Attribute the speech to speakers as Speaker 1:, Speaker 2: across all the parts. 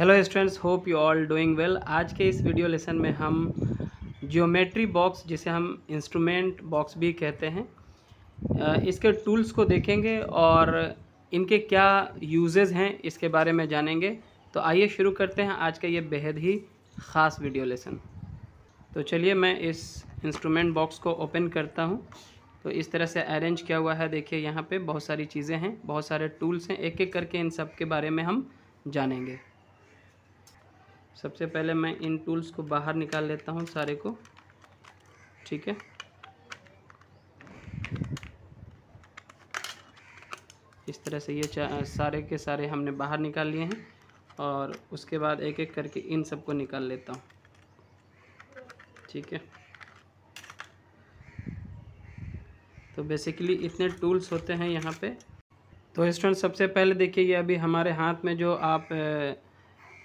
Speaker 1: Hello students, hope you all doing well. आज के इस वीडियो लेसन में हम ज्योमेट्री बॉक्स, जिसे हम इंस्ट्रूमेंट बॉक्स भी कहते हैं, इसके टूल्स को देखेंगे और इनके क्या यूजेस हैं इसके बारे में जानेंगे। तो आइए शुरू करते हैं आज का ये बेहद ही ख़ास वीडियो लेसन। तो चलिए मैं इस इंस्ट्रूमेंट बॉक्स को ओपन करता हूँ। तो इस तरह से अरेंज किया हुआ है। देखिए यहाँ पे बहुत सारी चीज़ें हैं, बहुत सारे टूल्स हैं, एक एक करके इन सब के बारे में हम जानेंगे। सबसे पहले मैं इन टूल्स को बाहर निकाल लेता हूँ सारे को, ठीक है। इस तरह से ये सारे के सारे हमने बाहर निकाल लिए हैं और उसके बाद एक एक करके इन सब को निकाल लेता हूँ, ठीक है। तो बेसिकली इतने टूल्स होते हैं यहाँ पे। तो स्टूडेंट सबसे पहले देखिए, ये अभी हमारे हाथ में जो आप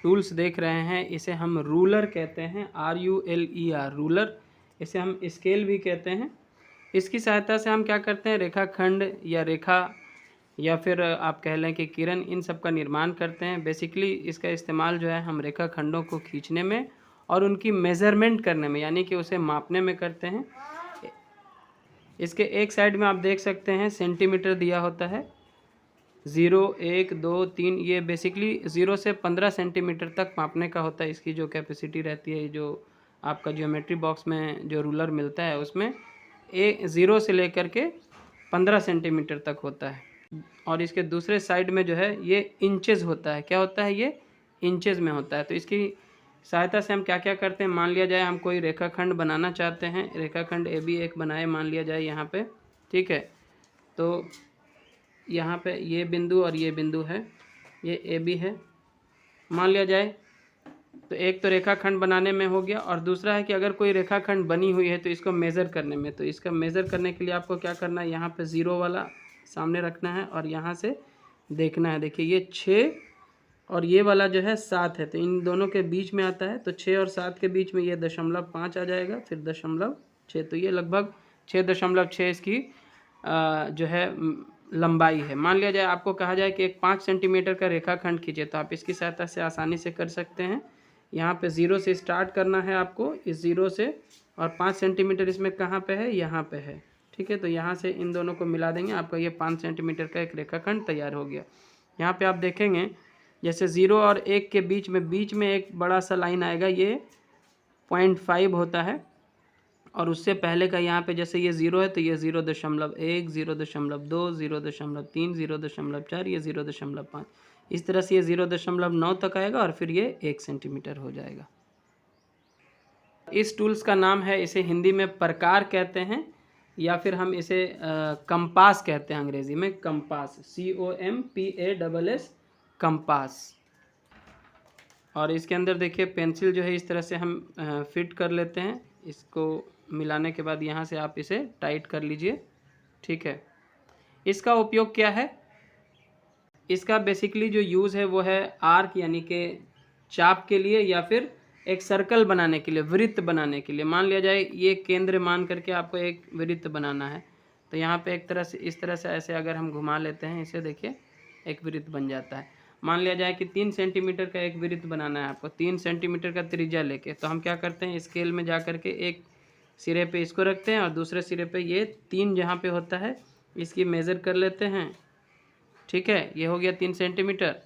Speaker 1: टूल्स देख रहे हैं इसे हम रूलर कहते हैं, RULER, रूलर। इसे हम स्केल भी कहते हैं। इसकी सहायता से हम क्या करते हैं, रेखाखंड या रेखा या फिर आप कह लें कि किरण, इन सब का निर्माण करते हैं। बेसिकली इसका इस्तेमाल जो है हम रेखाखंडों को खींचने में और उनकी मेज़रमेंट करने में, यानी कि उसे मापने में करते हैं। इसके एक साइड में आप देख सकते हैं सेंटीमीटर दिया होता है, 0, 1, 2, 3। ये बेसिकली 0 से 15 सेंटीमीटर तक मापने का होता है। इसकी जो कैपेसिटी रहती है, जो आपका ज्योमेट्री बॉक्स में जो रूलर मिलता है उसमें 0 से लेकर के 15 सेंटीमीटर तक होता है। और इसके दूसरे साइड में जो है ये इंचेस होता है। क्या होता है, ये इंचेस में होता है। तो इसकी सहायता से हम क्या क्या करते हैं, मान लिया जाए हम कोई रेखाखंड बनाना चाहते हैं, रेखाखंड AB एक बनाए मान लिया जाए यहाँ पे, ठीक है। तो यहाँ पे ये बिंदु और ये बिंदु है, ये AB है मान लिया जाए। तो एक तो रेखाखंड बनाने में हो गया, और दूसरा है कि अगर कोई रेखाखंड बनी हुई है तो इसको मेज़र करने में। तो इसका मेज़र करने के लिए आपको क्या करना है, यहाँ पे 0 वाला सामने रखना है और यहाँ से देखना है। देखिए ये 6 और ये वाला जो है 7 है, तो इन दोनों के बीच में आता है। तो 6 और 7 के बीच में ये 0.5 आ जाएगा, फिर 0.6। तो ये लगभग 6.6 इसकी जो है लंबाई है। मान लिया जाए आपको कहा जाए कि एक 5 सेंटीमीटर का रेखाखंड खींचे, तो आप इसकी सहायता से आसानी से कर सकते हैं। यहाँ पे 0 से स्टार्ट करना है आपको, इस 0 से, और 5 सेंटीमीटर इसमें कहाँ पे है, यहाँ पे है, ठीक है। तो यहाँ से इन दोनों को मिला देंगे, आपका ये 5 सेंटीमीटर का एक रेखाखंड तैयार हो गया। यहाँ पे आप देखेंगे जैसे 0 और 1 के बीच में एक बड़ा सा लाइन आएगा, ये 0.5 होता है। और उससे पहले का यहाँ पे जैसे ये 0 है तो ये 0.1, 0.2, 0.3, 0.4, ये 0.5। इस तरह से ये 0.9 तक आएगा और फिर ये 1 सेंटीमीटर हो जाएगा। इस टूल्स का नाम है, इसे हिंदी में प्रकार कहते हैं, या फिर हम इसे कंपास कहते हैं, अंग्रेजी में कंपास, COMPASS, कंपास। और इसके अंदर देखिए पेंसिल जो है इस तरह से हम फिट कर लेते हैं। इसको मिलाने के बाद यहाँ से आप इसे टाइट कर लीजिए, ठीक है। इसका उपयोग क्या है, इसका बेसिकली जो यूज़ है वो है आर्क, यानी कि चाप के लिए, या फिर एक सर्कल बनाने के लिए, वृत्त बनाने के लिए। मान लिया जाए ये केंद्र मान करके आपको एक वृत्त बनाना है, तो यहाँ पे एक तरह से इस तरह से ऐसे अगर हम घुमा लेते हैं इसे, देखिए एक वृत्त बन जाता है। मान लिया जाए कि 3 सेंटीमीटर का एक वृत्त बनाना है आपको, 3 सेंटीमीटर का त्रिज्या लेके, तो हम क्या करते हैं, स्केल में जा करके एक सिरे पे इसको रखते हैं और दूसरे सिरे पे ये 3 जहाँ पे होता है इसकी मेज़र कर लेते हैं, ठीक है। ये हो गया 3 सेंटीमीटर।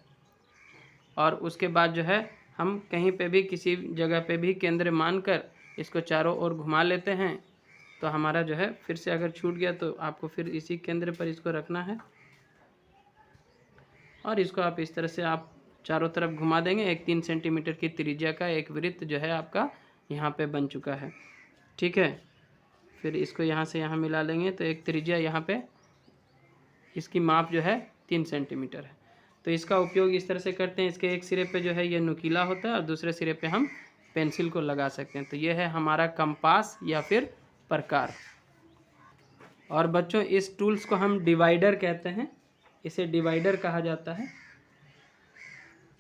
Speaker 1: और उसके बाद जो है हम कहीं पे भी किसी जगह पे भी केंद्र मानकर इसको चारों ओर घुमा लेते हैं। तो हमारा जो है फिर से अगर छूट गया तो आपको फिर इसी केंद्र पर इसको रखना है, और इसको आप इस तरह से आप चारों तरफ घुमा देंगे। एक 3 सेंटीमीटर की त्रिज्या का एक वृत्त जो है आपका यहाँ पे बन चुका है, ठीक है। फिर इसको यहाँ से यहाँ मिला लेंगे, तो एक त्रिज्या यहाँ पे इसकी माप जो है 3 सेंटीमीटर है। तो इसका उपयोग इस तरह से करते हैं, इसके एक सिरे पे जो है ये नुकीला होता है और दूसरे सिरे पे हम पेंसिल को लगा सकते हैं। तो ये है हमारा कंपास या फिर प्रकार। और बच्चों इस टूल्स को हम डिवाइडर कहते हैं, इसे डिवाइडर कहा जाता है,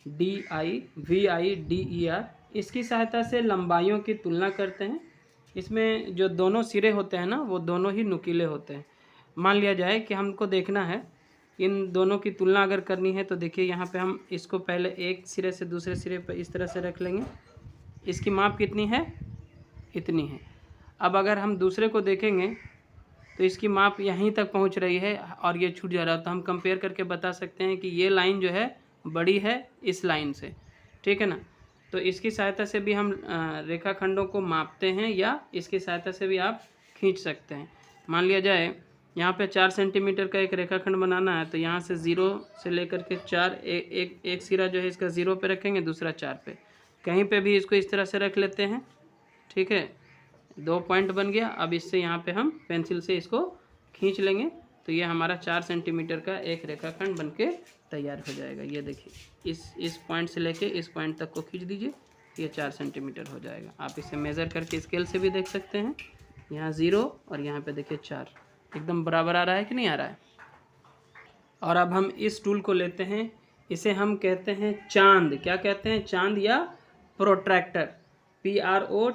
Speaker 1: DIVIDER। इसकी सहायता से लंबाइयों की तुलना करते हैं। इसमें जो दोनों सिरे होते हैं ना, वो दोनों ही नुकीले होते हैं। मान लिया जाए कि हमको देखना है इन दोनों की तुलना अगर करनी है तो देखिए यहाँ पे हम इसको पहले एक सिरे से दूसरे सिरे पर इस तरह से रख लेंगे। इसकी माप कितनी है? इतनी है। अब अगर हम दूसरे को देखेंगे तो इसकी माप यहीं तक पहुंच रही है और ये छूट जा रहा है, तो हम कंपेयर करके बता सकते हैं कि ये लाइन जो है बड़ी है इस लाइन से, ठीक है ना। तो इसकी सहायता से भी हम रेखाखंडों को मापते हैं या इसकी सहायता से भी आप खींच सकते हैं। मान लिया जाए यहाँ पे 4 सेंटीमीटर का एक रेखाखंड बनाना है, तो यहाँ से 0 से लेकर के 4 एक सिरा जो है इसका 0 पे रखेंगे, दूसरा 4 पे, कहीं पे भी इसको इस तरह से रख लेते हैं, ठीक है। 2 पॉइंट बन गया। अब इससे यहाँ पे हम पेंसिल से इसको खींच लेंगे तो ये हमारा 4 सेंटीमीटर का एक रेखाखंड बनके तैयार हो जाएगा। ये देखिए इस पॉइंट से लेके इस पॉइंट तक को खींच दीजिए, ये 4 सेंटीमीटर हो जाएगा। आप इसे मेज़र करके स्केल से भी देख सकते हैं। यहाँ 0 और यहाँ पे देखिए 4 एकदम बराबर आ रहा है कि नहीं आ रहा है। और अब हम इस टूल को लेते हैं, इसे हम कहते हैं चांद। क्या कहते हैं? चांद या प्रोट्रैक्टर, PROTRACTOR,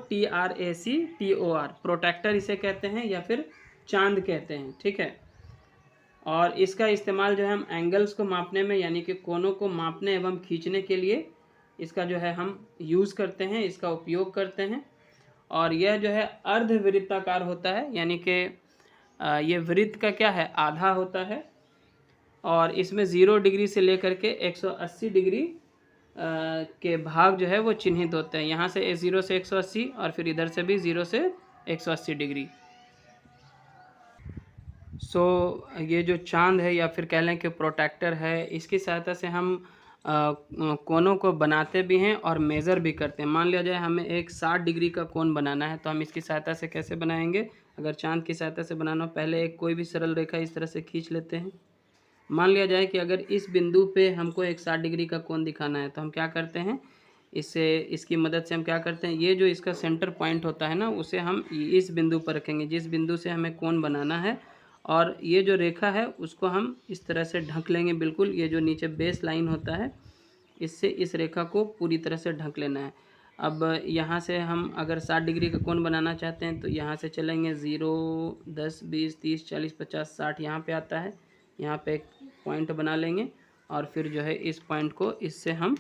Speaker 1: प्रोट्रैक्टर इसे कहते हैं या फिर चांद कहते हैं, ठीक है। और इसका इस्तेमाल जो है हम एंगल्स को मापने में, यानी कि कोनों को मापने एवं खींचने के लिए इसका जो है हम यूज़ करते हैं, इसका उपयोग करते हैं। और यह जो है अर्धवृत्ताकार होता है, यानी कि ये वृत्त का क्या है? आधा होता है। और इसमें 0 डिग्री से लेकर के 180 डिग्री के भाग जो है वो चिन्हित होते हैं। यहाँ से 0 से 180 और फिर इधर से भी 0 से 180 डिग्री। ये जो चांद है या फिर कह लें कि प्रोट्रैक्टर है, इसकी सहायता से हम कोनों को बनाते भी हैं और मेज़र भी करते हैं। मान लिया जाए हमें एक 60 डिग्री का कोण बनाना है, तो हम इसकी सहायता से कैसे बनाएंगे? अगर चांद की सहायता से बनाना हो, पहले एक कोई भी सरल रेखा इस तरह से खींच लेते हैं। मान लिया जाए कि अगर इस बिंदु पे हमको एक 60 डिग्री का कोण दिखाना है, तो हम क्या करते हैं? इसकी मदद से हम क्या करते हैं, ये जो इसका सेंटर पॉइंट होता है ना, उसे हम इस बिंदु पर रखेंगे जिस बिंदु से हमें कोण बनाना है। और ये जो रेखा है उसको हम इस तरह से ढक लेंगे बिल्कुल। ये जो नीचे बेस लाइन होता है, इससे इस रेखा को पूरी तरह से ढक लेना है। अब यहाँ से हम अगर 60 डिग्री का कोण बनाना चाहते हैं तो यहाँ से चलेंगे 0, 10, 20, 30, 40, 50, 60 यहाँ पे आता है। यहाँ पे एक पॉइंट बना लेंगे और फिर जो है इस पॉइंट को इससे हम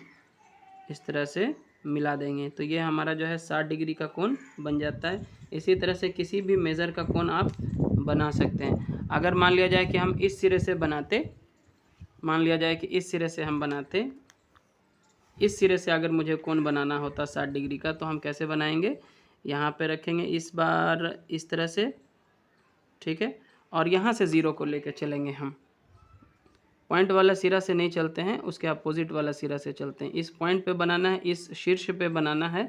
Speaker 1: इस तरह से मिला देंगे, तो ये हमारा जो है 60 डिग्री का कोण बन जाता है। इसी तरह से किसी भी मेज़र का कोण आप बना सकते हैं। अगर मान लिया जाए कि हम इस सिरे से बनाते, इस सिरे से अगर मुझे कोण बनाना होता 60 डिग्री का, तो हम कैसे बनाएंगे? यहाँ पे रखेंगे इस बार इस तरह से, ठीक है। और यहाँ से 0 को लेकर चलेंगे हम। पॉइंट वाला सिरा से नहीं चलते हैं, उसके अपोजिट वाला सिरा से चलते हैं। इस पॉइंट पे बनाना है, इस शीर्ष पे बनाना है,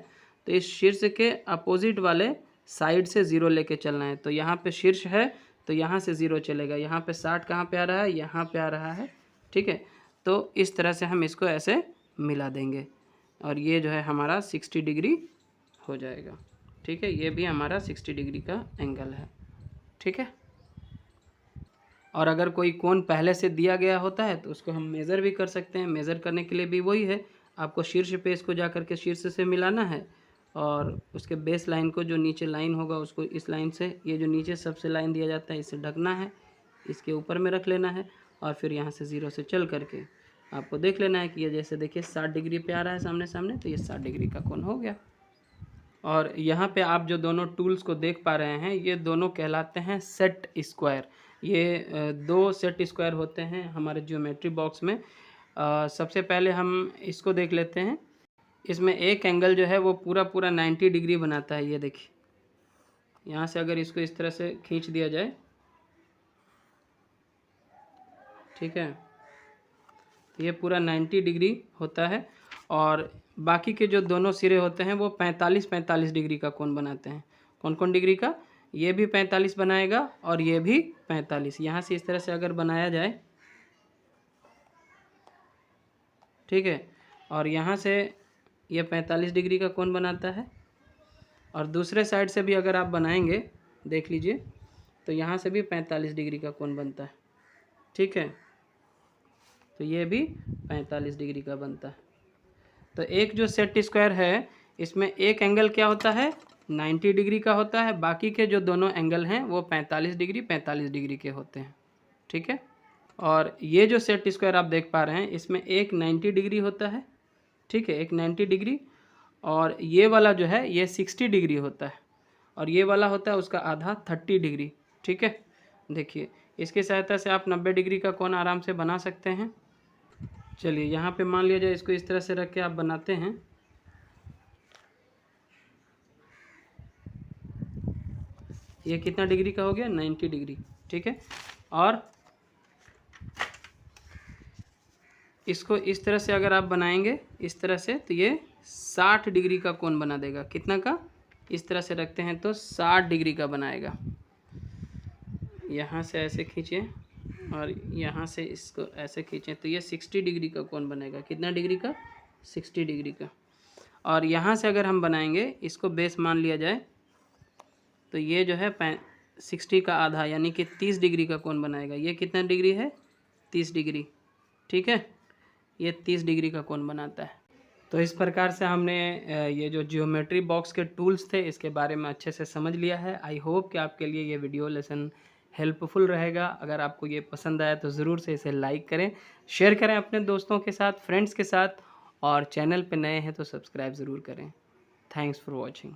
Speaker 1: तो इस शीर्ष के अपोजिट वाले साइड से 0 लेके चलना है। तो यहाँ पे शीर्ष है तो यहाँ से 0 चलेगा। यहाँ पे 60 कहाँ पे आ रहा है? यहाँ पे आ रहा है, ठीक है। तो इस तरह से हम इसको ऐसे मिला देंगे और ये जो है हमारा 60 डिग्री हो जाएगा, ठीक है। ये भी हमारा 60 डिग्री का एंगल है, ठीक है। और अगर कोई कोण पहले से दिया गया होता है तो उसको हम मेज़र भी कर सकते हैं। मेज़र करने के लिए भी वही है, आपको शीर्ष पे इसको जा कर के शीर्ष से मिलाना है और उसके बेस लाइन को, जो नीचे लाइन होगा उसको इस लाइन से, ये जो नीचे सबसे लाइन दिया जाता है इससे ढकना है, इसके ऊपर में रख लेना है और फिर यहाँ से 0 से चल करके आपको देख लेना है कि ये जैसे देखिए 60 डिग्री पे आ रहा है सामने सामने, तो ये 60 डिग्री का कोण हो गया। और यहाँ पे आप जो दोनों टूल्स को देख पा रहे हैं, ये दोनों कहलाते हैं सेट स्क्वायर। ये 2 सेट स्क्वायर होते हैं हमारे ज्योमेट्री बॉक्स में। सबसे पहले हम इसको देख लेते हैं। इसमें एक एंगल जो है वो पूरा 90 डिग्री बनाता है। ये देखिए, यहाँ से अगर इसको इस तरह से खींच दिया जाए, ठीक है, तो ये पूरा 90 डिग्री होता है। और बाकी के जो दोनों सिरे होते हैं वो 45 डिग्री का कोण बनाते हैं। कौन कौन डिग्री का? ये भी 45 बनाएगा और ये भी 45। यहाँ से इस तरह से अगर बनाया जाए, ठीक है, और यहाँ से ये 45 डिग्री का कोण बनाता है और दूसरे साइड से भी अगर आप बनाएंगे, देख लीजिए, तो यहाँ से भी 45 डिग्री का कोण बनता है, ठीक है। तो ये भी 45 डिग्री का बनता है। तो एक जो सेट स्क्वायर है इसमें एक एंगल क्या होता है? 90 डिग्री का होता है। बाकी के जो दोनों एंगल हैं वो 45 डिग्री के होते हैं, ठीक है। और ये जो सेट स्क्वायर आप देख पा रहे हैं इसमें एक 90 डिग्री होता है, ठीक है, एक 90 डिग्री, और ये वाला जो है ये 60 डिग्री होता है, और ये वाला होता है उसका आधा 30 डिग्री, ठीक है। देखिए इसकी सहायता से आप 90 डिग्री का कोण आराम से बना सकते हैं। चलिए यहाँ पे मान लिया जाए इसको इस तरह से रख के आप बनाते हैं, ये कितना डिग्री का हो गया, 90 डिग्री, ठीक है। और इसको इस तरह से अगर आप बनाएंगे इस तरह से तो ये 60 डिग्री का कोण बना देगा। कितना का, इस तरह से रखते हैं तो 60 डिग्री का बनाएगा। यहाँ से ऐसे खींचे और यहाँ से इसको ऐसे खींचें तो ये 60 डिग्री का कोण बनेगा। कितना डिग्री का, 60 डिग्री का। और यहाँ से अगर हम बनाएंगे इसको बेस मान लिया जाए तो ये जो है 60 का आधा यानी कि 30 डिग्री का कोण बनाएगा। ये कितना डिग्री है, 30 डिग्री, ठीक है, ये 30 डिग्री का कोण बनाता है। तो इस प्रकार से हमने ये जो जियोमेट्री बॉक्स के टूल्स थे इसके बारे में अच्छे से समझ लिया है। आई होप कि आपके लिए ये वीडियो लेसन हेल्पफुल रहेगा। अगर आपको ये पसंद आया तो ज़रूर से इसे लाइक करें, शेयर करें अपने दोस्तों के साथ, फ्रेंड्स के साथ, और चैनल पे नए हैं तो सब्सक्राइब ज़रूर करें। Thanks for watching.